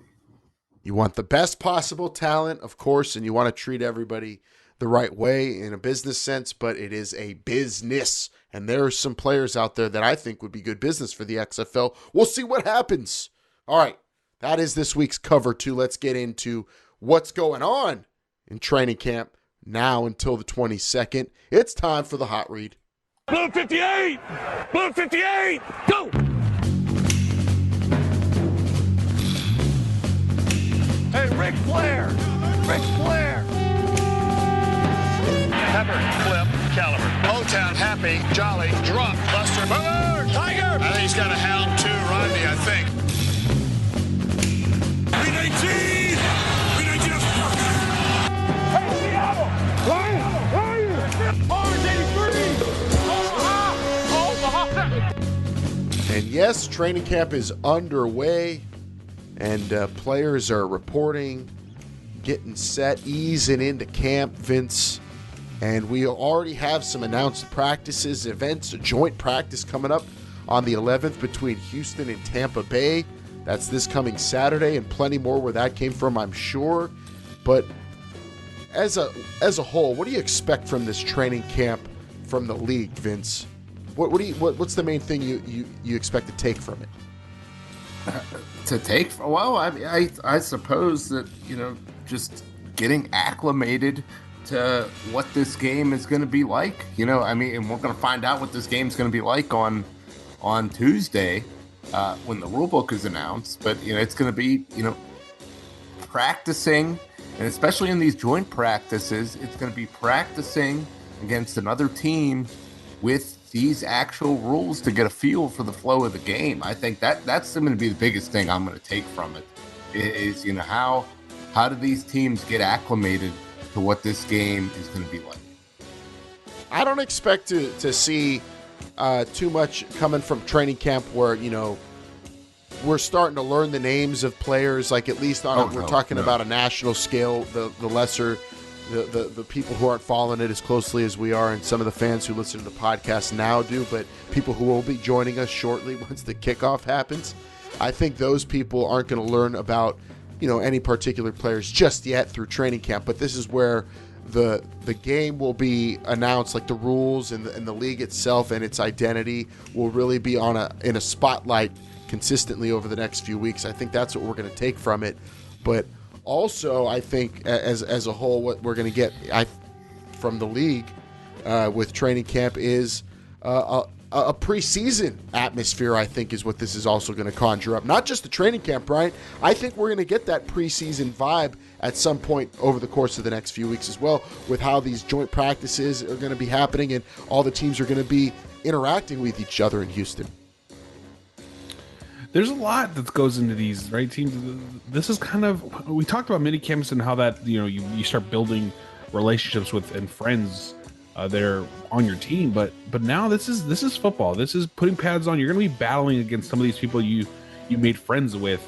You want the best possible talent, of course, and you want to treat everybody the right way in a business sense, but it is a business. And there are some players out there that I think would be good business for the XFL. We'll see what happens. All right. That is this week's cover 2. Let's get into what's going on in training camp now until the 22nd. It's time for the hot read. Blue 58! Blue 58! Go! Hey, Ric Flair! Ric Flair! Pepper, Flip, Caliber. O-Town, Happy, Jolly, Drop, Buster, Boomer, Tiger! I think he's got a hound too, Rodney, I think. B-19! B-19 is fucking! Hey, Seattle! Ryan! Orange 83! And yes, training camp is underway, and players are reporting, getting set, easing into camp, Vince. And we already have some announced practices, events, a joint practice coming up on the 11th between Houston and Tampa Bay. That's this coming Saturday, and plenty more where that came from, I'm sure. But as a whole, what do you expect from this training camp from the league, Vince? What's the main thing you expect to take from it? Well, I suppose that just getting acclimated to what this game is going to be like. And we're going to find out what this game is going to be like on Tuesday when the rule book is announced. But, it's going to be, practicing, and especially in these joint practices, it's going to be practicing against another team with these actual rules to get a feel for the flow of the game. I think that's going to be the biggest thing I'm going to take from it is, how do these teams get acclimated to what this game is going to be like? I don't expect to see too much coming from training camp where, we're starting to learn the names of players, like at least we're talking about a national scale, the lesser, the people who aren't following it as closely as we are and some of the fans who listen to the podcast now do, but people who will be joining us shortly once the kickoff happens. I think those people aren't going to learn about, any particular players just yet through training camp, but this is where the game will be announced, like the rules and the league itself and its identity will really be in a spotlight consistently over the next few weeks. I think that's what we're going to take from it. But also, I think as a whole, what we're going to get from the league with training camp is a preseason atmosphere, I think, is what this is also going to conjure up. Not just the training camp, Brian. I think we're going to get that preseason vibe at some point over the course of the next few weeks as well, with how these joint practices are going to be happening and all the teams are going to be interacting with each other in Houston. There's a lot that goes into these, right, teams. This is kind of, we talked about mini camps and how that, you start building relationships with and friends that are on your team. But now this is football. This is putting pads on. You're going to be battling against some of these people you made friends with,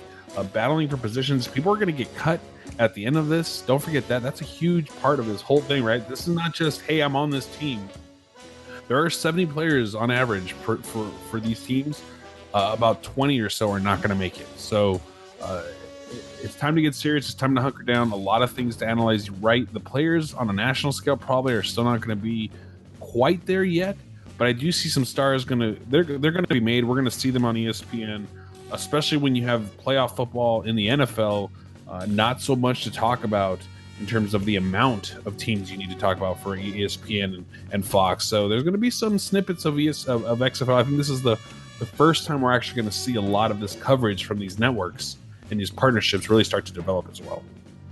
battling for positions. People are going to get cut at the end of this. Don't forget that. That's a huge part of this whole thing, right? This is not just, hey, I'm on this team. There are 70 players on average for these teams. About 20 or so are not going to make it. So it's time to get serious. It's time to hunker down. A lot of things to analyze. Right, the players on a national scale probably are still not going to be quite there yet. But I do see some stars they're going to be made. We're going to see them on ESPN, especially when you have playoff football in the NFL. Not so much to talk about in terms of the amount of teams you need to talk about for ESPN and Fox. So there's going to be some snippets of XFL. I think this is the first time we're actually going to see a lot of this coverage from these networks and these partnerships really start to develop as well.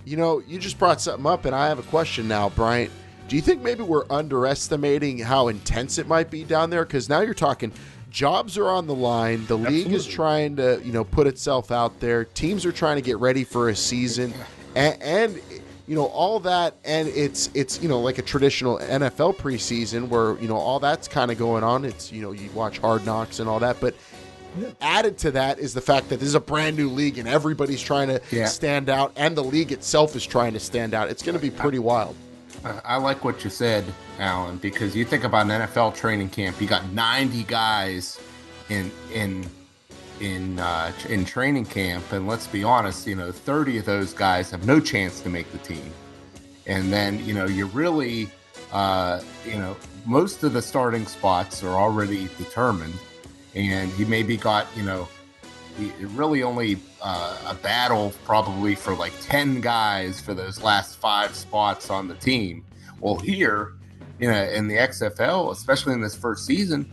You just brought something up, and I have a question now, Bryant. Do you think maybe we're underestimating how intense it might be down there? Because now you're talking jobs are on the line. The league is trying to, put itself out there. Teams are trying to get ready for a season, and all that, and it's like a traditional NFL preseason where all that's kind of going on. It's you watch Hard Knocks and all that, but added to that is the fact that this is a brand new league and everybody's trying to stand out, and the league itself is trying to stand out. It's going to be pretty wild. I like what you said, Alan, because you think about an NFL training camp. You got 90 guys in training camp, and let's be honest, 30 of those guys have no chance to make the team. And then, you really, most of the starting spots are already determined, and you maybe got, really only a battle probably for like 10 guys for those last 5 spots on the team. Well, here, in the XFL, especially in this first season,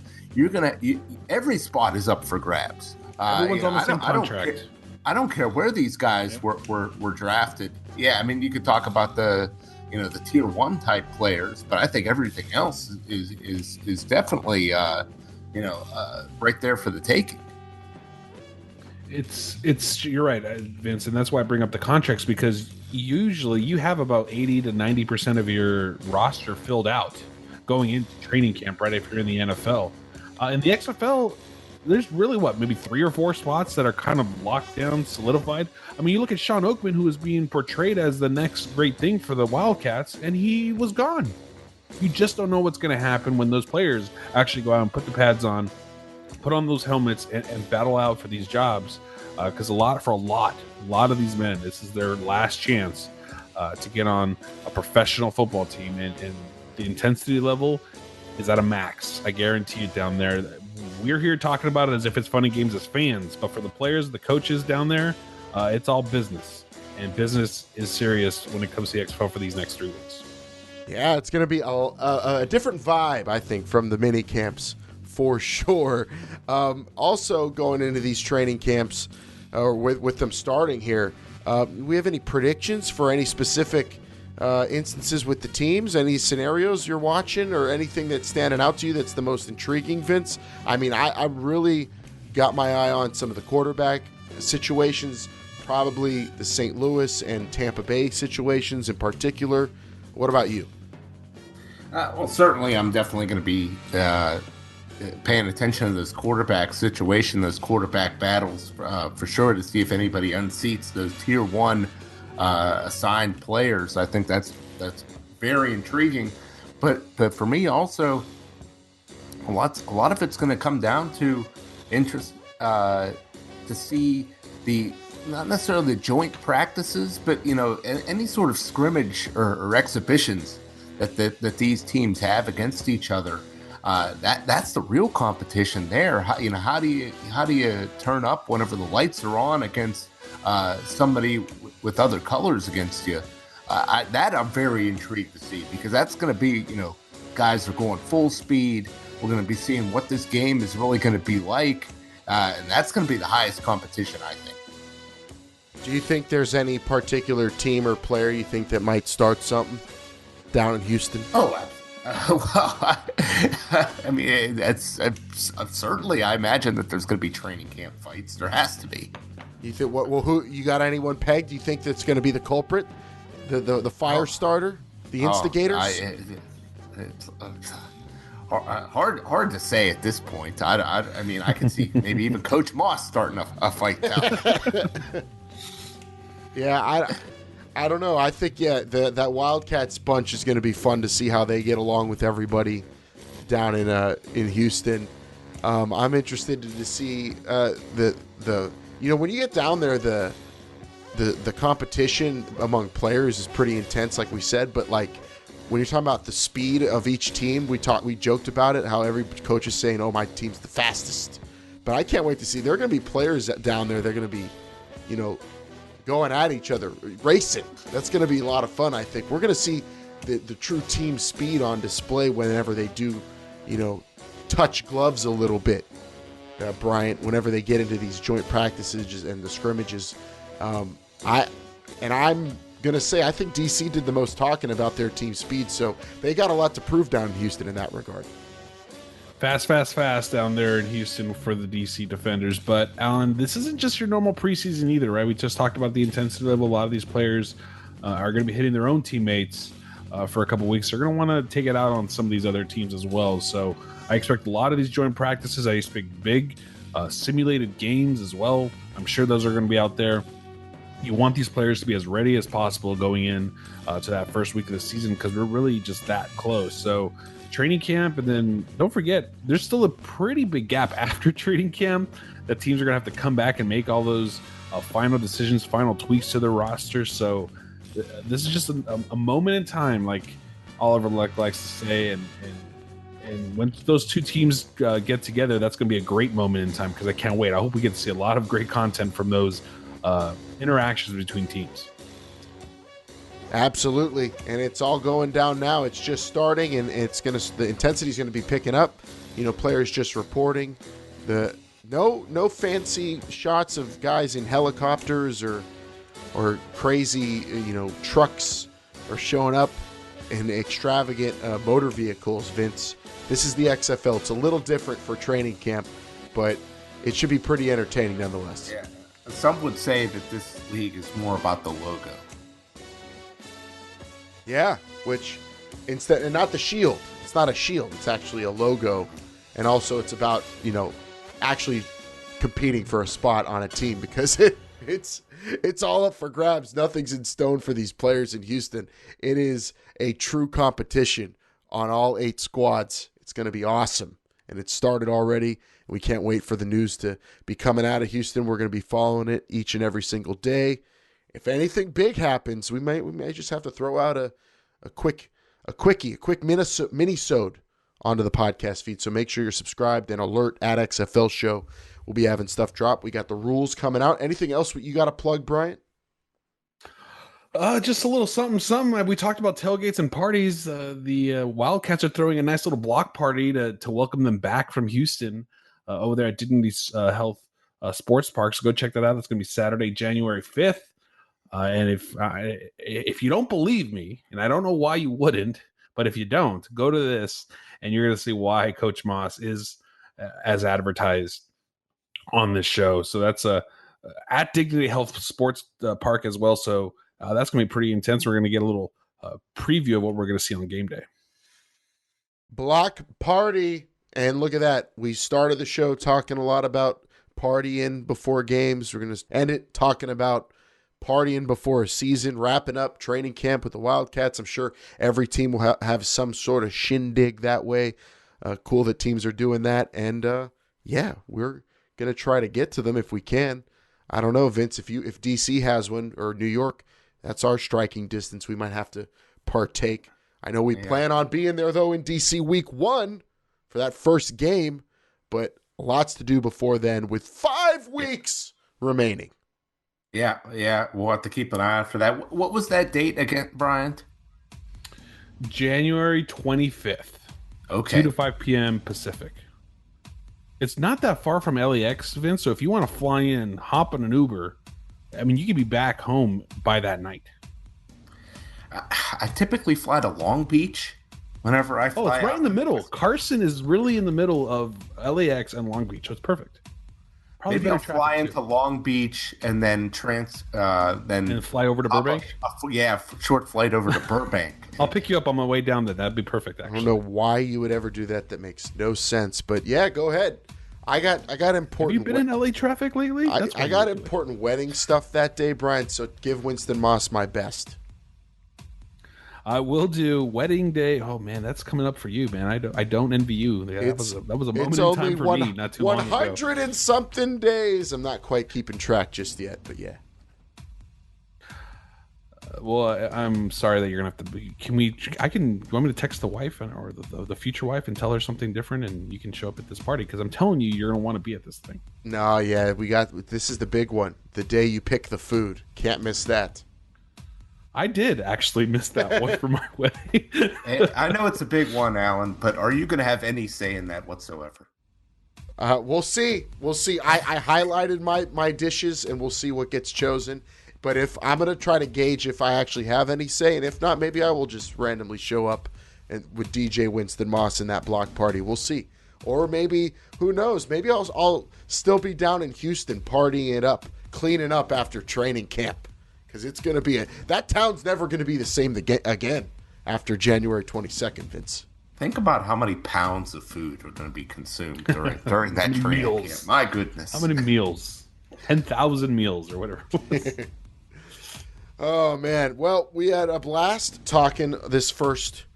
every spot is up for grabs. Everyone's on the same contract. I don't care where these guys were drafted. Yeah, I mean, you could talk about the tier 1 type players, but I think everything else is definitely right there for the taking. It's you're right, Vince, and that's why I bring up the contracts, because usually you have about 80 to 90% of your roster filled out going into training camp, right? If you're in the NFL, in the XFL, there's really maybe 3 or 4 spots that are kind of locked down, solidified. I mean, you look at Sean Oakman, who was being portrayed as the next great thing for the Wildcats, and he was gone. You just don't know what's going to happen when those players actually go out and put the pads on, put on those helmets, and battle out for these jobs. Because a lot of these men, this is their last chance to get on a professional football team, and the intensity level is at a max. I guarantee you down there. We're here talking about it as if it's fun and games as fans, but for the players, the coaches down there, it's all business, and business is serious when it comes to the XFL for these next 3 weeks. Yeah, it's going to be a different vibe, I think, from the mini camps for sure. Also, going into these training camps, or with them starting here, we have any predictions for any specific instances with the teams? Any scenarios you're watching, or anything that's standing out to you that's the most intriguing, Vince? I mean, I really got my eye on some of the quarterback situations, probably the St. Louis and Tampa Bay situations in particular. What about you? Well, certainly I'm definitely going to be paying attention to this quarterback situation, those quarterback battles, for sure, to see if anybody unseats those tier 1 assigned players. I think that's very intriguing. But for me also, a lot of it's going to come down to interest to see not necessarily the joint practices, but any sort of scrimmage or exhibitions that these teams have against each other. That's the real competition there. How do you turn up whenever the lights are on against somebody with other colors against you? That I'm very intrigued to see, because that's going to be, guys are going full speed. We're going to be seeing what this game is really going to be like, and that's going to be the highest competition, I think. Do you think there's any particular team or player you think that might start something down in Houston? Well, I mean, that's certainly. I imagine that there's going to be training camp fights. There has to be. You think? Who you got? Anyone pegged? Do you think that's going to be the culprit, the fire starter, the instigators? It's hard to say at this point. I mean, I can see maybe even Coach Moss starting a fight down. Yeah, I don't know. I think, that Wildcats bunch is going to be fun to see how they get along with everybody down in Houston. I'm interested to see when you get down there, the competition among players is pretty intense, like we said. But like when you're talking about the speed of each team, we joked about it, how every coach is saying, "Oh, my team's the fastest." But I can't wait to see. There are going to be players down there. They're going to be, going at each other, racing. That's going to be a lot of fun, I think. We're going to see the true team speed on display whenever they do, touch gloves a little bit, Bryant, whenever they get into these joint practices and the scrimmages. I'm going to say I think DC did the most talking about their team speed, so they got a lot to prove down in Houston in that regard. Fast down there in Houston for the DC Defenders. But, Alan, this isn't just your normal preseason either, right? We just talked about the intensity level. A lot of these players are going to be hitting their own teammates for a couple weeks. They're going to want to take it out on some of these other teams as well. So I expect a lot of these joint practices. I expect big simulated games as well. I'm sure those are going to be out there. You want these players to be as ready as possible going in to that first week of the season, because we're really just that close. So training camp, and then don't forget, there's still a pretty big gap after training camp that teams are going to have to come back and make all those final decisions, final tweaks to their roster. So this is just a moment in time, like Oliver Luck likes to say, and when those two teams get together, that's going to be a great moment in time, because I can't wait. I hope we get to see a lot of great content from those interactions between teams. Absolutely, and it's all going down now. It's just starting, and the intensity is going to be picking up. Players just reporting. No fancy shots of guys in helicopters or crazy trucks or showing up in extravagant motor vehicles. Vince, this is the XFL. It's a little different for training camp, but it should be pretty entertaining nonetheless. Yeah, some would say that this league is more about the logo. Yeah, which instead, and not the shield. It's not a shield. It's actually a logo, and also it's about actually competing for a spot on a team, because it's all up for grabs. Nothing's in stone for these players in Houston. It is a true competition on all 8 squads. It's going to be awesome, and it started already. We can't wait for the news to be coming out of Houston. We're going to be following it each and every single day. If anything big happens, we may just have to throw out a quick mini-sode onto the podcast feed. So make sure you're subscribed and alert at XFL Show. We'll be having stuff drop. We got the rules coming out. Anything else you got to plug, Bryant? Just a little something. We talked about tailgates and parties. The Wildcats are throwing a nice little block party to welcome them back from Houston over there at Dignity Health Sports Park. So go check that out. That's going to be Saturday, January 5th. And if you don't believe me, and I don't know why you wouldn't, but if you don't, go to this and you're going to see why Coach Moss is as advertised on this show. So that's at Dignity Health Sports Park as well. So that's going to be pretty intense. We're going to get a little preview of what we're going to see on game day. Block party. And look at that. We started the show talking a lot about partying before games. We're going to end it talking about partying before a season, wrapping up training camp with the Wildcats. I'm sure every team will have some sort of shindig that way. Cool that teams are doing that. And, yeah, we're going to try to get to them if we can. I don't know, Vince, if DC has one or New York, that's our striking distance. We might have to partake. I know we plan on being there, though, in DC week 1 for that first game, but lots to do before then with 5 weeks remaining. Yeah, we'll have to keep an eye out for that. What was that date again, Bryant? January 25th. Okay. 2 to 5 p.m. Pacific. It's not that far from LAX, Vince, so if you want to fly in, hop on an Uber, I mean, you could be back home by that night. I typically fly to Long Beach whenever I fly. Oh, it's right in the middle. Carson is really in the middle of LAX and Long Beach, so it's perfect. Probably maybe I'll fly into Long Beach and then then fly over to Burbank. Short flight over to Burbank. I'll pick you up on my way down there. That'd be perfect. Actually, I don't know why you would ever do that. That makes no sense. But yeah, go ahead. I got important. Have you been in LA traffic lately? I got important wedding stuff that day, Brian. So give Winston Moss my best. I will do wedding day. Oh man, that's coming up for you, man. I don't envy you. That was a moment in time for me, not too long ago. 100 and something days. I'm not quite keeping track just yet, but yeah. Well, I'm sorry that you're gonna have to. You want me to text the wife or the future wife and tell her something different, and you can show up at this party because I'm telling you, you're gonna want to be at this thing. No, yeah, this is the big one. The day you pick the food, can't miss that. I did actually miss that one for my wedding. I know it's a big one, Alan, but are you going to have any say in that whatsoever? We'll see. I highlighted my dishes, and we'll see what gets chosen. But if I'm going to try to gauge if I actually have any say, and if not, maybe I will just randomly show up and with DJ Winston Moss in that block party. We'll see. Or maybe, who knows? Maybe I'll still be down in Houston partying it up, cleaning up after training camp. Because it's going to be that town's never going to be the same again after January 22nd, Vince. Think about how many pounds of food are going to be consumed during that training camp. My goodness. How many meals? 10,000 meals or whatever. Oh, man. Well, we had a blast talking this first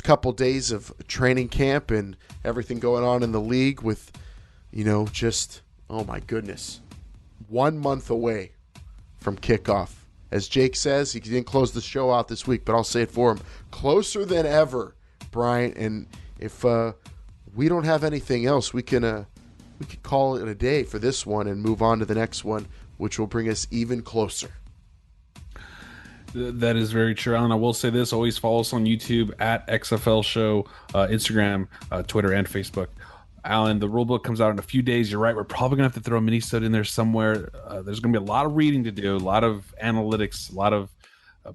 couple days of training camp and everything going on in the league with, just, oh, my goodness, 1 month away from kickoff. As Jake says, he didn't close the show out this week, but I'll say it for him. Closer than ever, Brian. And if we don't have anything else, we could call it a day for this one and move on to the next one, which will bring us even closer. That is very true, Alan. I will say this. Always follow us on YouTube at XFL Show, Instagram, Twitter, and Facebook. Alan, the rule book comes out in a few days. You're right. We're probably going to have to throw a mini-sode in there somewhere. There's going to be a lot of reading to do, a lot of analytics, a lot of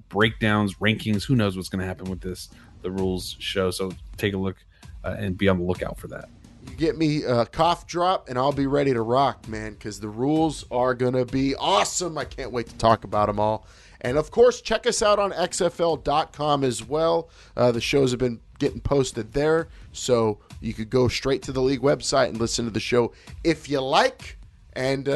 breakdowns, rankings. Who knows what's going to happen with the rules show. So take a look and be on the lookout for that. You get me a cough drop, and I'll be ready to rock, man, because the rules are going to be awesome. I can't wait to talk about them all. And, of course, check us out on XFL.com as well. The shows have been getting posted there, so you could go straight to the league website and listen to the show if you like. And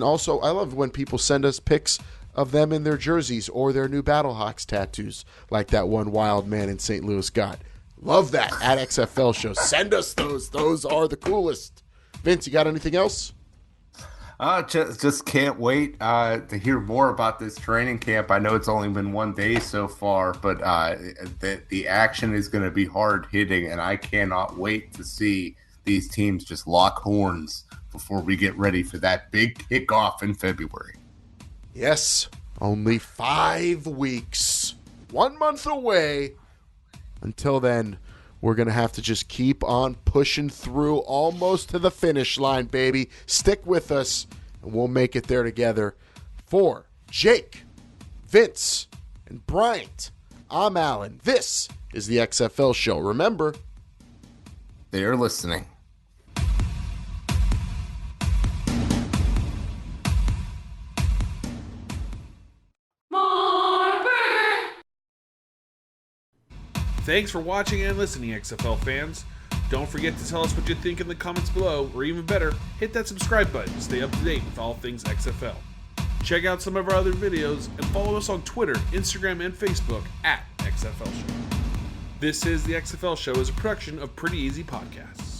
also, I love when people send us pics of them in their jerseys or their new BattleHawks tattoos, like that one wild man in St. Louis got. Love that at XFL Show. Send us those. Those are the coolest. Vince, you got anything else? Just can't wait to hear more about this training camp. I know it's only been 1 day so far, but the action is going to be hard hitting, and I cannot wait to see these teams just lock horns before we get ready for that big kickoff in February. Yes, Only 5 weeks. 1 month away. Until then, we're going to have to just keep on pushing through almost to the finish line, baby. Stick with us, and we'll make it there together. For Jake, Vince, and Bryant, I'm Alan. This is the XFL Show. Remember, they're listening. Thanks for watching and listening, XFL fans. Don't forget to tell us what you think in the comments below, or even better, hit that subscribe button to stay up to date with all things XFL. Check out some of our other videos and follow us on Twitter, Instagram, and Facebook at XFL Show. This is the XFL Show, is a production of Pretty Easy Podcasts.